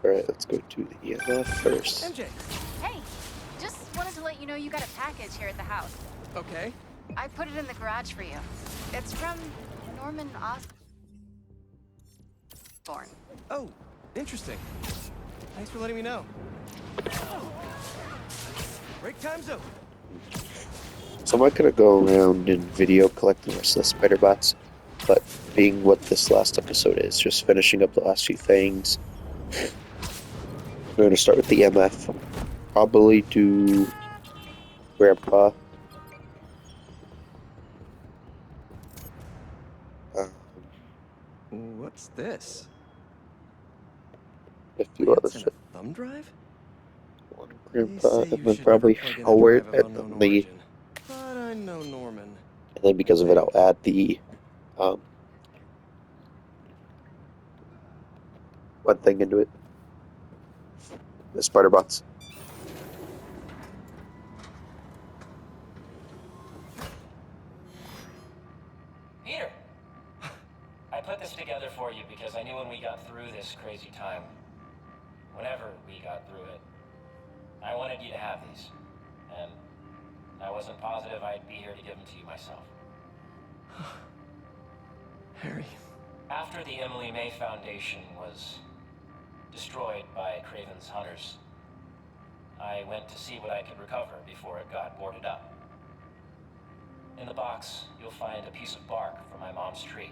Alright, let's go to the EMF first. MJ. Hey, just wanted to let you know you got a package here at the house. Okay. I put it in the garage for you. It's from Norman Osborn. Oh, interesting. Thanks for letting me know. Break time's over. So I'm not gonna go around and video collect the rest of the spider bots, but being what this last episode is, just finishing up the last few things. We're gonna start with the EMF. Probably do Grandpa. What's this? A few Plants others. and a thumb drive? One They Grandpa, say and you then should probably never plug in a Howard, drive of and unknown then the, origin. But I know Norman. and then because of it, I'll add the one thing into it. The spider bots. Peter! I put this together for you because I knew when we got through this crazy time, whenever we got through it, I wanted you to have these. And I wasn't positive I'd be here to give them to you myself. Harry. After the Emily May Foundation was destroyed by Craven's hunters, I went to see what I could recover before it got boarded up. In the box, you'll find a piece of bark from my mom's tree,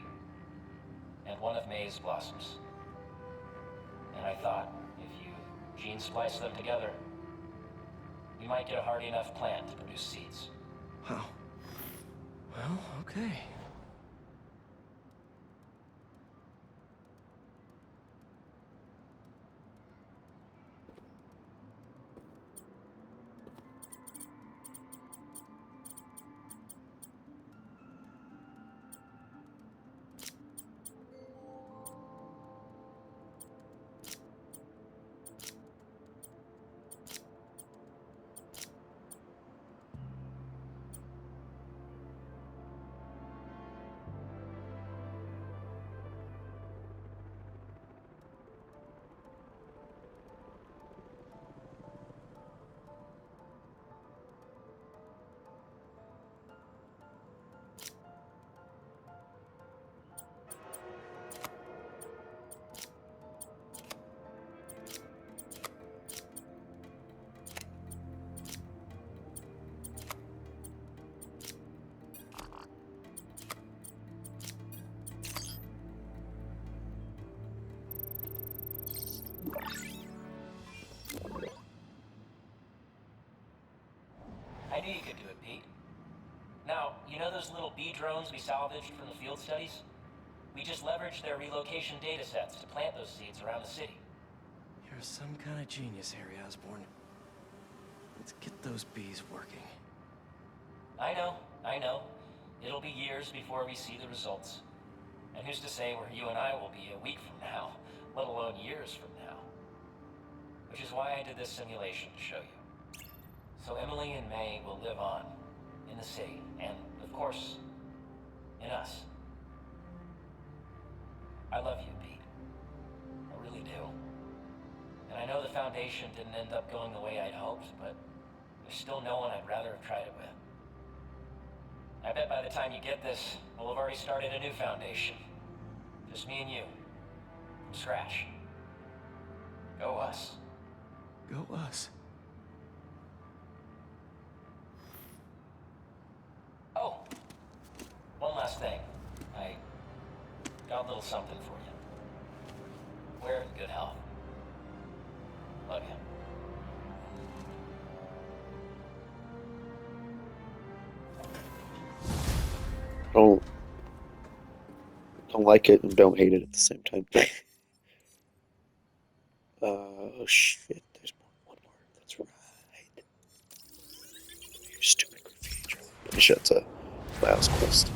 and one of May's blossoms. And I thought, if you gene splice them together, you might get a hardy enough plant to produce seeds. Wow. Well, okay. I knew you could do it, Pete. Now, you know those little bee drones we salvaged from the field studies? We just leveraged their relocation data sets to plant those seeds around the city. You're some kind of genius, Harry Osborn. Let's get those bees working. I know, I know. It'll be years before we see the results. And who's to say where you and I will be a week from now, let alone years from now? Which is why I did this simulation to show you. So Emily and May will live on, in the city, and, of course, in us. I love you, Pete. I really do. And I know the Foundation didn't end up going the way I'd hoped, but there's still no one I'd rather have tried it with. I bet by the time you get this, we'll have already started a new Foundation. Just me and you. From scratch. Go us. Go us. Oh, one last thing. I got a little something for you. Wear it in good health. Love you. Don't like it and don't hate it at the same time. Oh shit, there's one more. That's right. You stupid graffiti. Finish that's a Miles quest.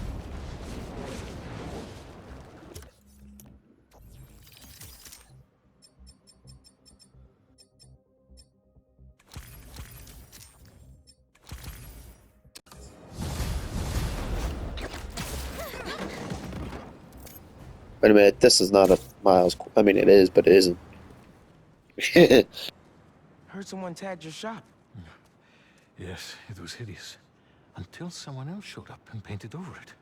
Wait a minute, this is not a Miles. I mean, it is, but it isn't. Heard someone tagged your shop. Yes, it was hideous. Until someone else showed up and painted over it.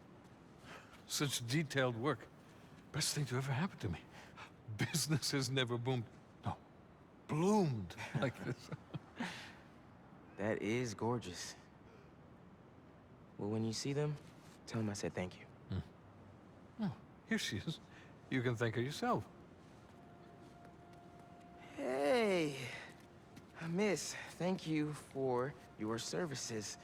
Such detailed work. Best thing to ever happen to me. Business has never boomed. No, bloomed like this. That is gorgeous. Well, when you see them, tell them I said thank you. Oh, here she is. You can thank her yourself. Hey, miss, thank you for your services.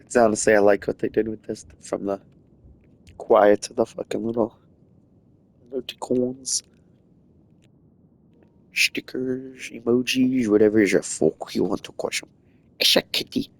It's honestly, I like what they did with this from the quiet to the fucking little emoticons, stickers, emojis, whatever is your fuck you want to call them. It's a kitty.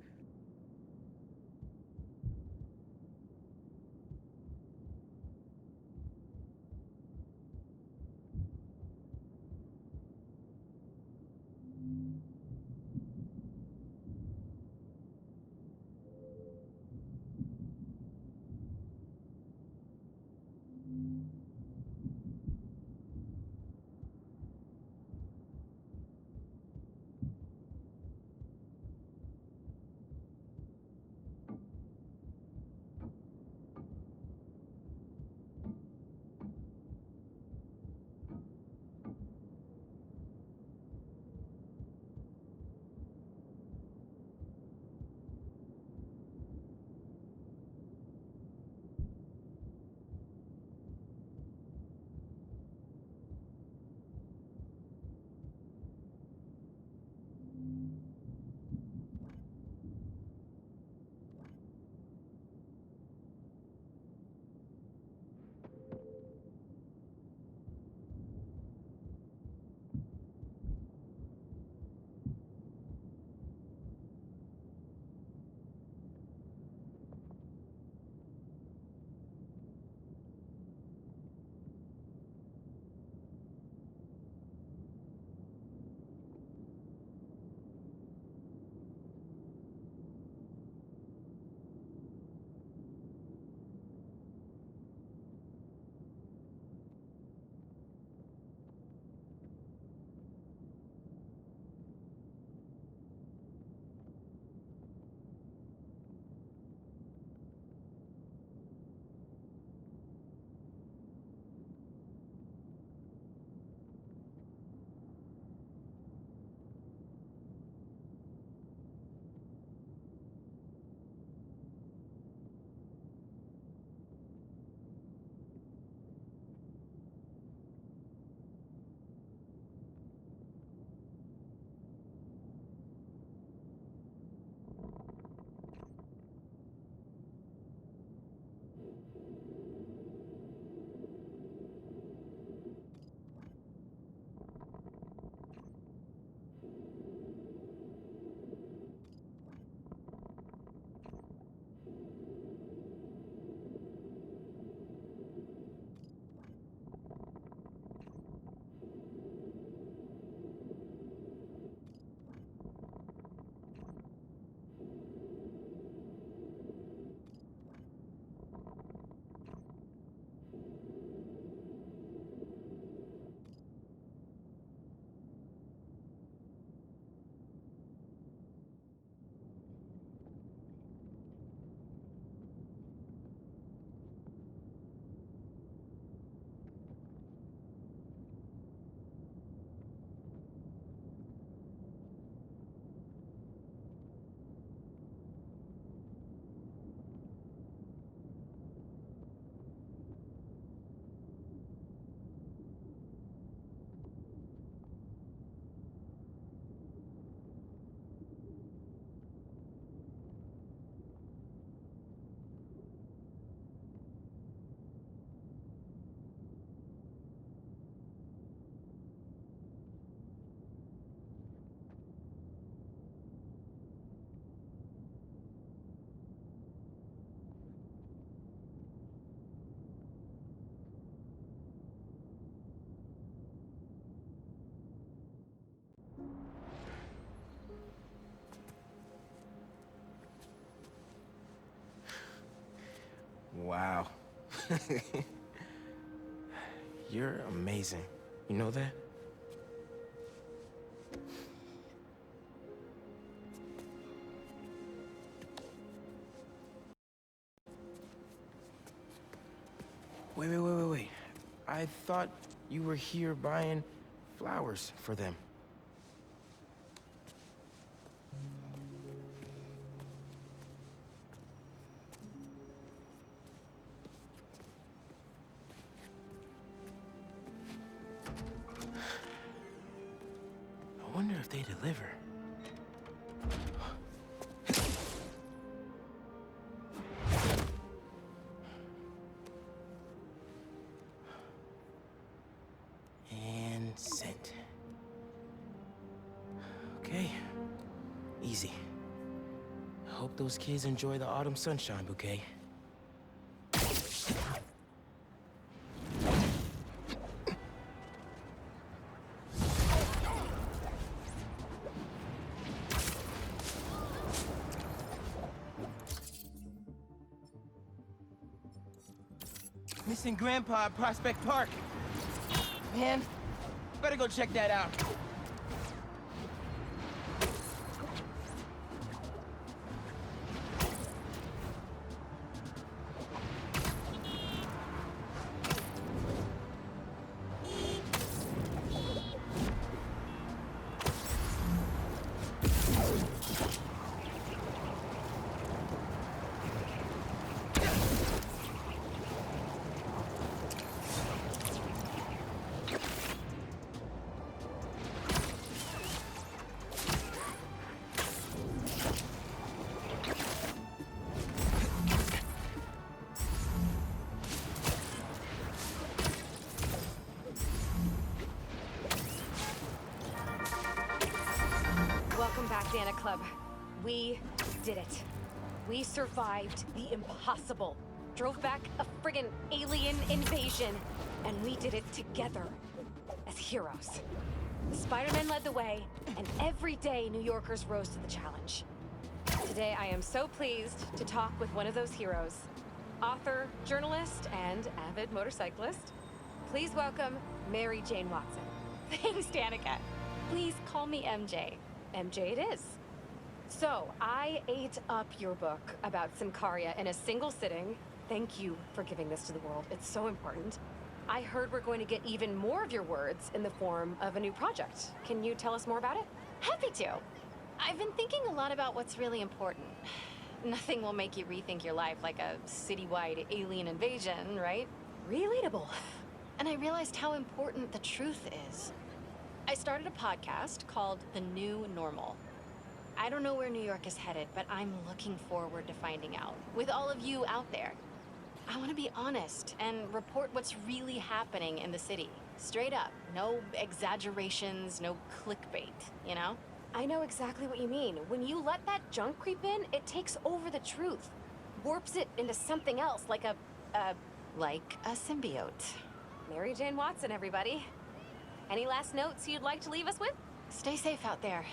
Wow. You're amazing. You know that? Wait. I thought you were here buying flowers for them. I wonder if they deliver. And sent. Okay. Easy. I hope those kids enjoy the autumn sunshine bouquet. Missing Grandpa at Prospect Park. Man, better go check that out. Welcome back, Dana Club. We did it. We survived the impossible. Drove back a friggin' alien invasion. And we did it together. As heroes. Spider-Man led the way, and every day New Yorkers rose to the challenge. Today I am so pleased to talk with one of those heroes. Author, journalist, and avid motorcyclist. Please welcome Mary Jane Watson. Thanks, Danica. Please call me MJ. MJ it is. So, I ate up your book about Symkaria in a single sitting. Thank you for giving this to the world. It's so important. I heard we're going to get even more of your words in the form of a new project. Can you tell us more about it? Happy to. I've been thinking a lot about what's really important. Nothing will make you rethink your life like a citywide alien invasion, right? Relatable. And I realized how important the truth is. I started a podcast called The New Normal. I don't know where New York is headed, but I'm looking forward to finding out. With all of you out there. I want to be honest and report what's really happening in the city. Straight up. No exaggerations, no clickbait, you know? I know exactly what you mean. When you let that junk creep in, it takes over the truth. Warps it into something else, like a symbiote. Mary Jane Watson, everybody. Any last notes you'd like to leave us with? Stay safe out there.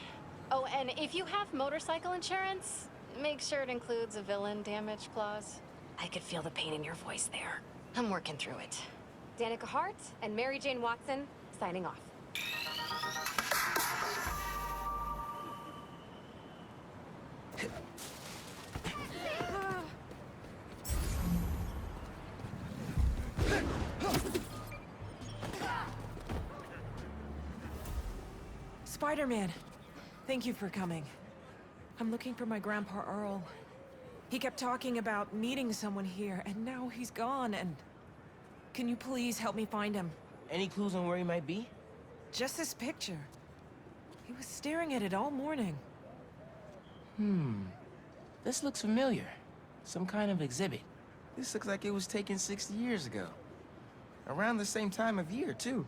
Oh, and if you have motorcycle insurance, make sure it includes a villain damage clause. I could feel the pain in your voice there. I'm working through it. Danica Hart and Mary Jane Watson, signing off. Spider-Man, thank you for coming. I'm looking for my Grandpa Earl. He kept talking about meeting someone here, and now he's gone, and... Can you please help me find him? Any clues on where he might be? Just this picture. He was staring at it all morning. This looks familiar. Some kind of exhibit. This looks like it was taken 60 years ago. Around the same time of year, too.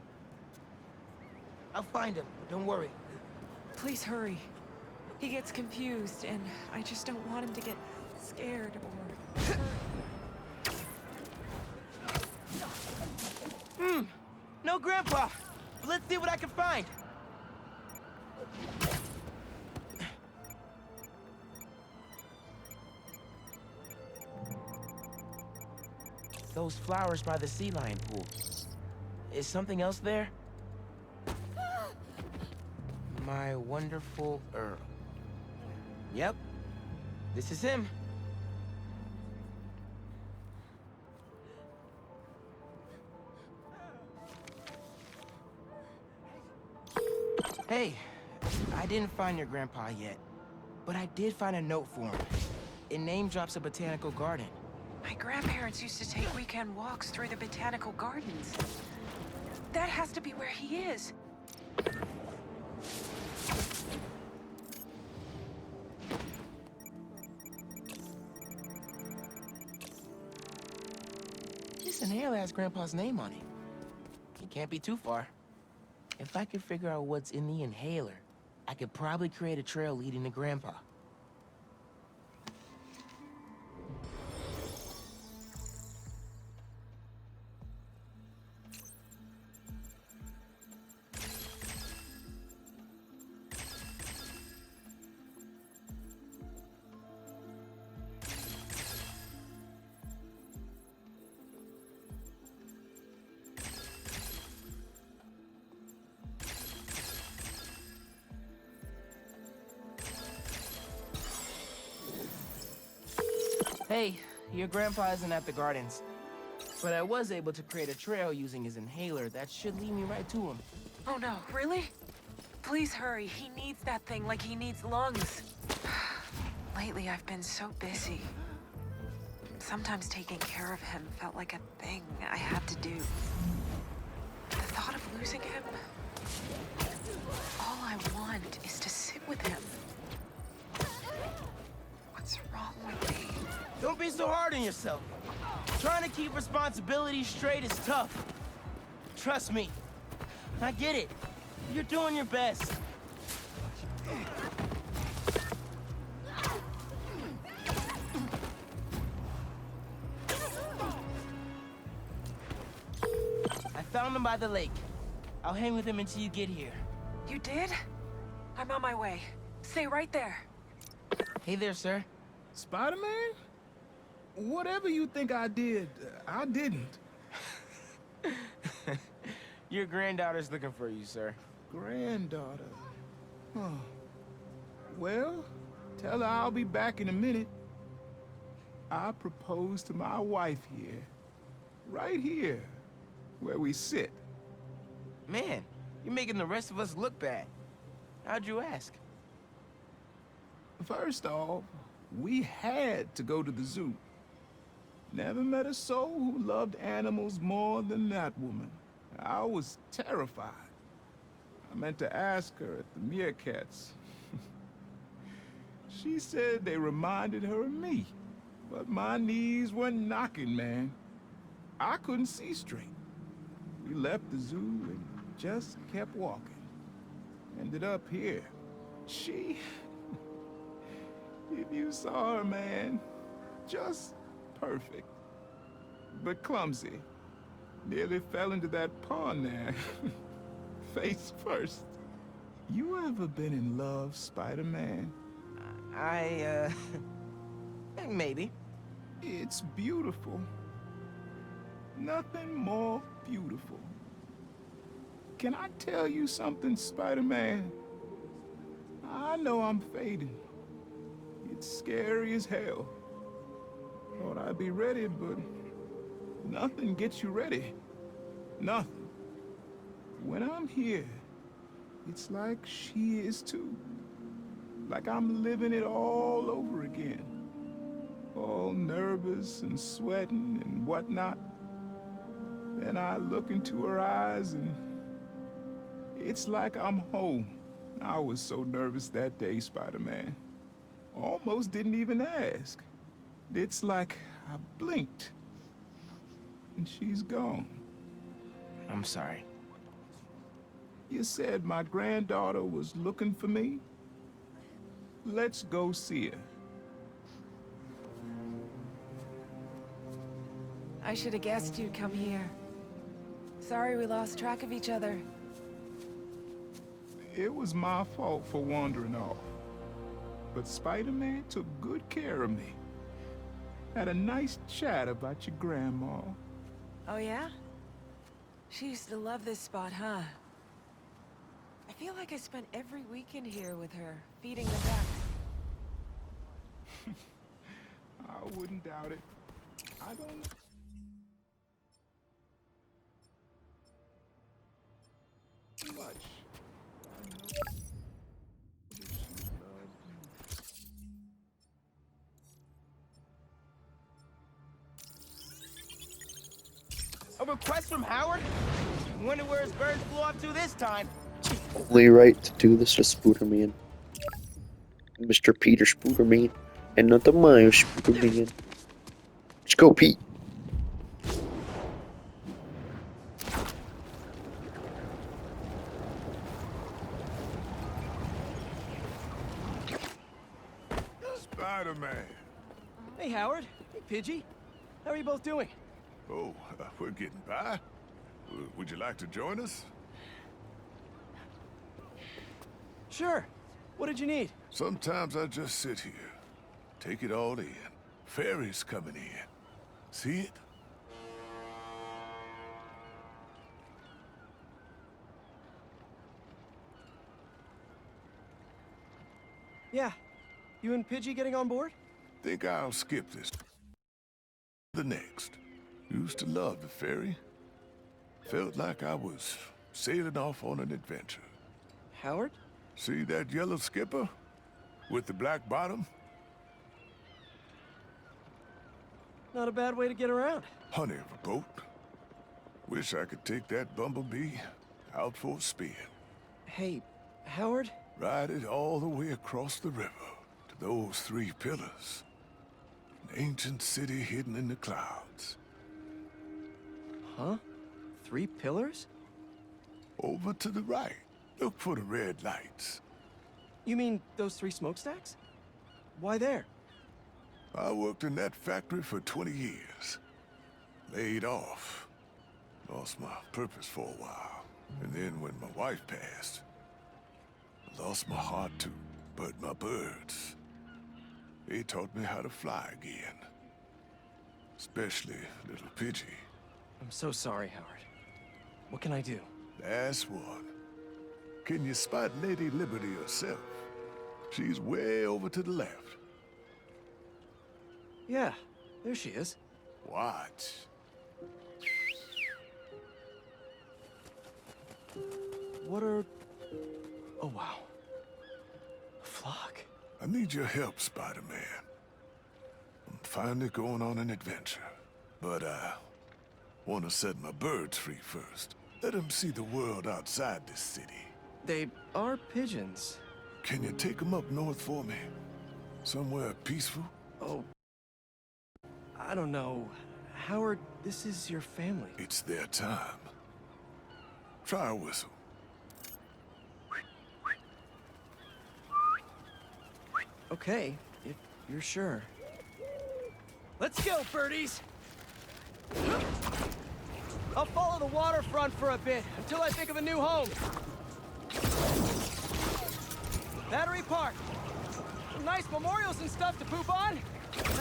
I'll find him, don't worry. Please hurry. He gets confused, and I just don't want him to get scared or... No Grandpa! Let's see what I can find! those flowers by the sea lion pool. Is something else there? My wonderful Earl. Yep, this is him. Hey, I didn't find your grandpa yet, but I did find a note for him. It name drops a botanical garden. My grandparents used to take weekend walks through the botanical gardens. That has to be where he is. This inhaler has Grandpa's name on it. It can't be too far. If I could figure out what's in the inhaler, I could probably create a trail leading to Grandpa. Hey, your grandpa isn't at the gardens, but I was able to create a trail using his inhaler that should lead me right to him. Oh no, really? Please hurry. He needs that thing like he needs lungs. Lately, I've been so busy. Sometimes taking care of him felt like a thing I had to do. The thought of losing him... All I want is to sit with him. What's wrong with me? Don't be so hard on yourself. Trying to keep responsibilities straight is tough. Trust me. I get it. You're doing your best. I found him by the lake. I'll hang with him until you get here. You did? I'm on my way. Stay right there. Hey there, sir. Spider-Man? Whatever you think I did, I didn't. Your granddaughter's looking for you, sir. Granddaughter. Huh. Well, tell her I'll be back in a minute. I proposed to my wife here. Right here, where we sit. Man, you're making the rest of us look bad. How'd you ask? First off, we had to go to the zoo. Never met a soul who loved animals more than that woman. I was terrified. I meant to ask her at the meerkats. She said they reminded her of me, but my knees were knocking, man. I couldn't see straight. We left the zoo and just kept walking. Ended up here. She... If you saw her, man, just perfect. But clumsy. Nearly fell into that pond there. Face first. You ever been in love, Spider-Man? Maybe. It's beautiful. Nothing more beautiful. Can I tell you something, Spider-Man? I know I'm fading. It's scary as hell. Thought I'd be ready, but nothing gets you ready. Nothing. When I'm here, it's like she is too. Like I'm living it all over again. All nervous and sweating and whatnot. Then I look into her eyes and it's like I'm home. I was so nervous that day, Spider-Man. Almost didn't even ask. It's like I blinked and she's gone. I'm sorry. You said my granddaughter was looking for me? Let's go see her. I should have guessed you'd come here. Sorry we lost track of each other. It was my fault for wandering off. But Spider-Man took good care of me. Had a nice chat about your grandma. Oh, yeah? She used to love this spot, huh? I feel like I spent every weekend here with her, feeding the duck. I wouldn't doubt it. I don't know. Much. I know that she loves you. A request from Howard? Wonder where his birds flew off to this time. Only right to do this with Spooderman. Mr. Peter Spooderman. And not the Miles Spooderman. Let's go, Pete. Spider-Man. Hey, Howard. Hey, Pidgey. How are you both doing? Oh, we're getting by. Would you like to join us? Sure. What did you need? Sometimes I just sit here, take it all in. Ferry's coming in. See it? Yeah. You and Pidgey getting on board? Think I'll skip this. The next. Used to love the ferry. Felt like I was sailing off on an adventure. Howard? See that yellow skipper? With the black bottom? Not a bad way to get around. Honey of a boat. Wish I could take that bumblebee out for a spin. Hey, Howard? Ride it all the way across the river to those 3 pillars. An ancient city hidden in the clouds. Huh? 3 pillars? Over to the right. Look for the red lights. You mean those 3 smokestacks? Why there? I worked in that factory for 20 years. Laid off. Lost my purpose for a while. And then when my wife passed, I lost my heart too. But my birds, they taught me how to fly again. Especially little Pidgey. I'm so sorry, Howard. What can I do? That's one. Can you spot Lady Liberty herself? She's way over to the left. Yeah, there she is. Watch. What are... Oh, wow. A flock. I need your help, Spider-Man. I'm finally going on an adventure. But I want to set my birds free first. Let them see the world outside this city. They are pigeons. Can you take them up north for me? Somewhere peaceful? Oh... I don't know. Howard, this is your family. It's their time. Try a whistle. Okay, if you're sure. Let's go, birdies! I'll follow the waterfront for a bit, until I think of a new home. Battery Park. Some nice memorials and stuff to poop on.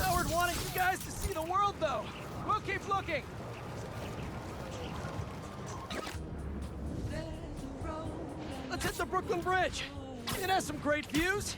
Howard wanted you guys to see the world, though. We'll keep looking. Let's hit the Brooklyn Bridge. It has some great views.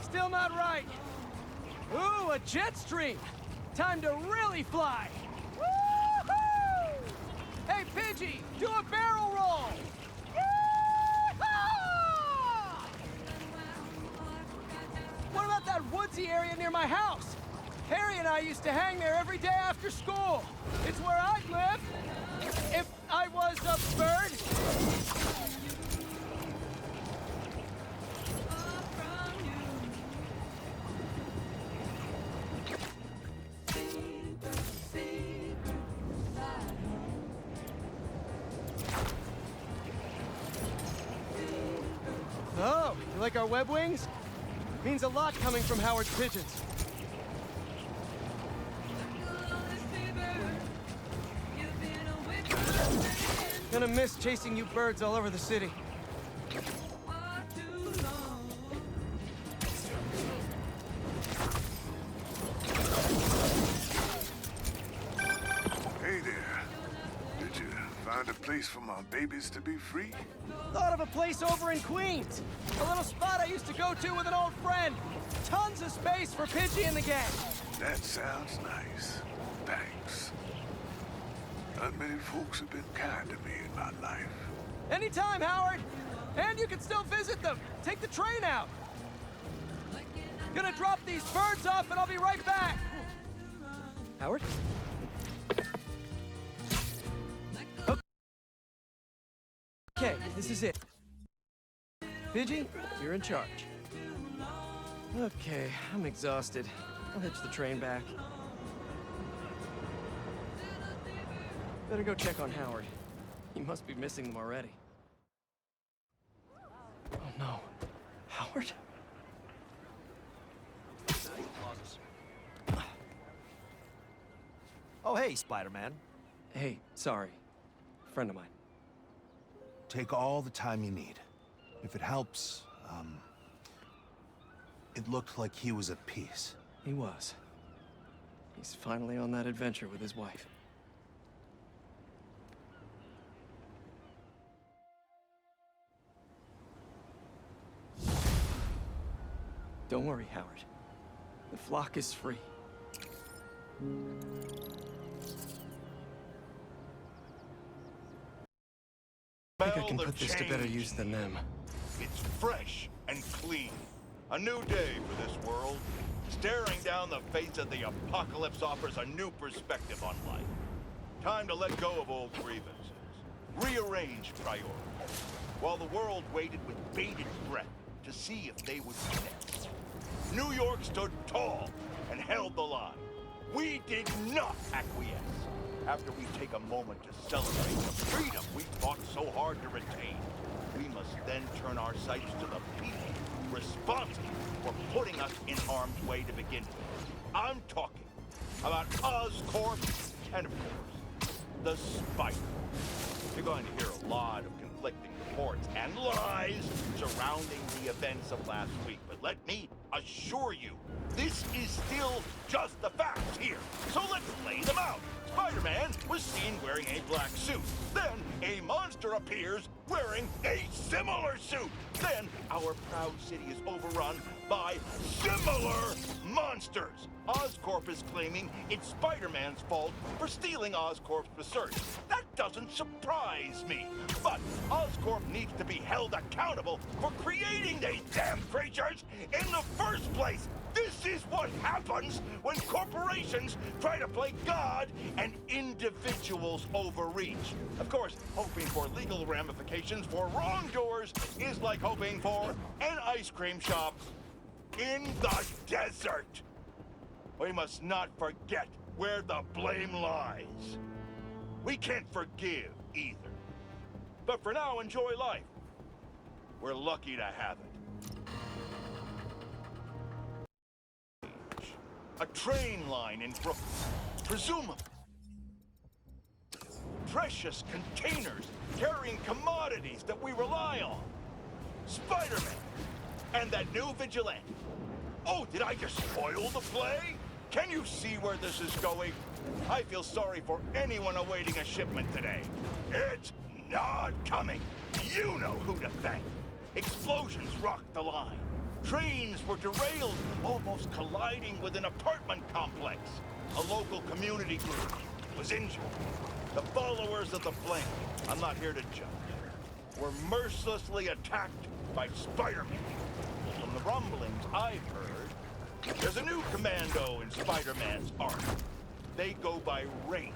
Still not right. Ooh, a jet stream. Time to really fly. Woo-hoo! Hey, Pidgey, do a barrel roll. Yee-haw! What about that woodsy area near my house? Harry and I used to hang there every day after school. It's where I'd live if I was a bird. Oh, you like our web wings? Means a lot coming from Howard's pigeons. Gonna miss chasing you birds all over the city. Hey there. Did you find a place for my babies to be free? Thought of a place over in Queens. A little spot I used to go to with an old friend. Tons of space for Pidgey and the gang. That sounds nice. Thanks. Not many folks have been kind to me in my life. Anytime, Howard. And you can still visit them. Take the train out. Gonna drop these birds off and I'll be right back. Howard? Okay, this is it. Pidgey, you're in charge. Okay, I'm exhausted. I'll hitch the train back. Better go check on Howard. He must be missing them already. Oh no. Howard? Oh, hey, Spider-Man. Hey, sorry. Friend of mine. Take all the time you need. If it helps, it looked like he was at peace. He was. He's finally on that adventure with his wife. Don't worry, Howard. The flock is free. I think I can put this to better use than them. It's fresh and clean. A new day for this world. Staring down the face of the apocalypse offers a new perspective on life. Time to let go of old grievances. Rearrange priorities. While the world waited with bated breath to see if they would connect. New York stood tall and held the line. We did not acquiesce. After we take a moment to celebrate the freedom we fought so hard to retain, we must then turn our sights to the people responsible for putting us in harm's way to begin with. I'm talking about Oscorp and, of course, the Spider. You're going to hear a lot of conflicting reports and lies surrounding the events of last week, but let me assure you, this is still just the facts here. So let's lay them out. Spider-Man was seen wearing a black suit. Then a monster appears wearing a similar suit. Then our proud city is overrun by similar monsters. Oscorp is claiming it's Spider-Man's fault for stealing Oscorp's research. That doesn't surprise me. But Oscorp needs to be held accountable for creating these damn creatures in the first place. This is what happens when corporations try to play God and individuals overreach. Of course, hoping for legal ramifications for wrongdoers is like hoping for an ice cream shop in the desert. We must not forget where the blame lies. We can't forgive either. But for now, enjoy life. We're lucky to have it. A train line in Brooklyn, presumably. Precious containers carrying commodities that we rely on. Spider-Man and that new vigilante. Oh, did I just spoil the play? Can you see where this is going? I feel sorry for anyone awaiting a shipment today. It's not coming. You know who to thank. Explosions rocked the line. Trains were derailed, almost colliding with an apartment complex. A local community group was injured. The followers of the Flame, I'm not here to judge, were mercilessly attacked by Spider-Man. From the rumblings I've heard, there's a new commando in Spider-Man's army. They go by Rain.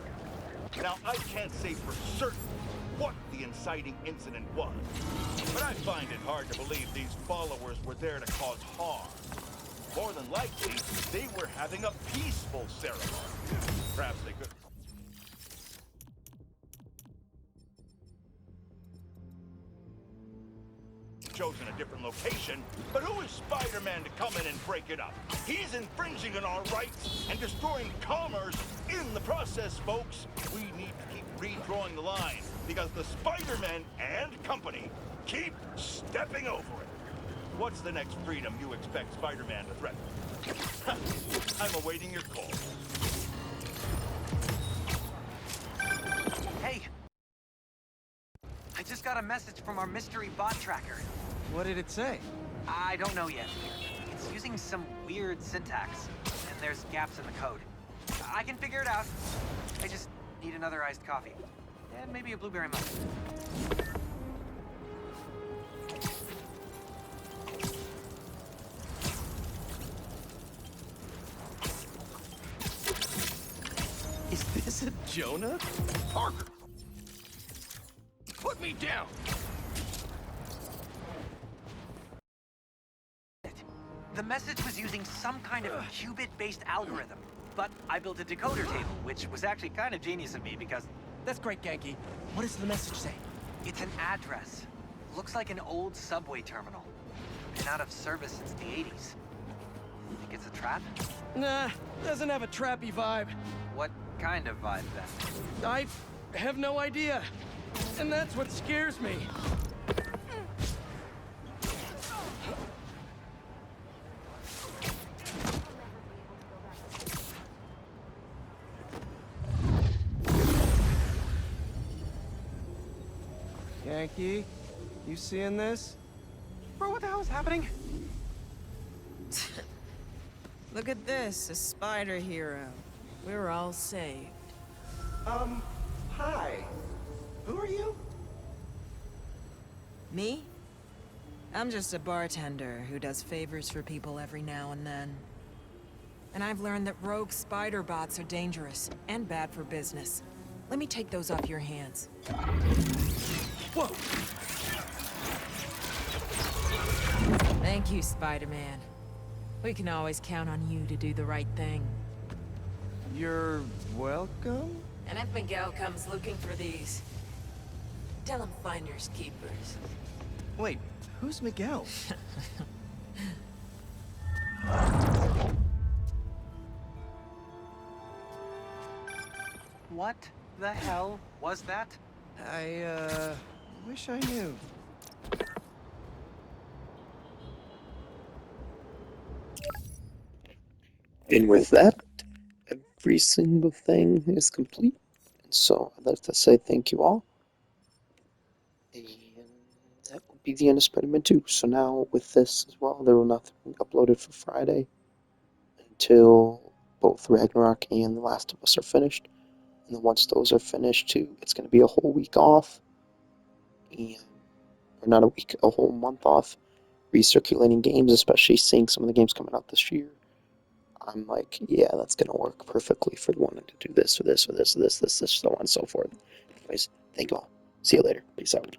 Now, I can't say for certain what the inciting incident was, but I find it hard to believe these followers were there to cause harm. More than likely, they were having a peaceful ceremony. Perhaps they could... chosen a different location, but who is Spider-Man to come in and break it up? He's infringing on our rights and destroying commerce in the process, folks. We need to keep redrawing the line because the Spider-Man and company keep stepping over it. What's the next freedom you expect Spider-Man to threaten? I'm awaiting your call. Hey! I just got a message from our mystery bot tracker. What did it say? I don't know yet. It's using some weird syntax, and there's gaps in the code. I can figure it out. I just need another iced coffee. And maybe a blueberry muffin. Is this a Jonah? Parker! Put me down! The message was using some kind of qubit-based algorithm, but I built a decoder table, which was actually kind of genius of me because That's great, Genki. What does the message say? it's an address. Looks like an old subway terminal. Been out of service since the 80s. Think it's a trap? Nah, doesn't have a trappy vibe. What kind of vibe then? I have no idea. And that's what scares me. Yankee, you seeing this? Bro, what the hell is happening? Look at this, a spider hero. We're all saved. Hi. Who are you? Me? I'm just a bartender who does favors for people every now and then. And I've learned that rogue spider bots are dangerous and bad for business. Let me take those off your hands. Whoa! Thank you, Spider-Man. We can always count on you to do the right thing. You're welcome? And if Miguel comes looking for these, tell him finders keepers. Wait, who's Miguel? What the hell was that? I, wish I knew. And with that, every single thing is complete. And so I'd like to say thank you all. And that will be the end of Spider-Man 2. So now with this as well, there will nothing be uploaded for Friday until both Ragnarok and The Last of Us are finished. And then once those are finished too, it's going to be a whole week off. Or not a week, a whole month off. Recirculating games, especially seeing some of the games coming out this year. I'm like, yeah, that's going to work perfectly for wanting to do this or this or this or this, so on and so forth. Anyways, thank you all. See you later. Peace out.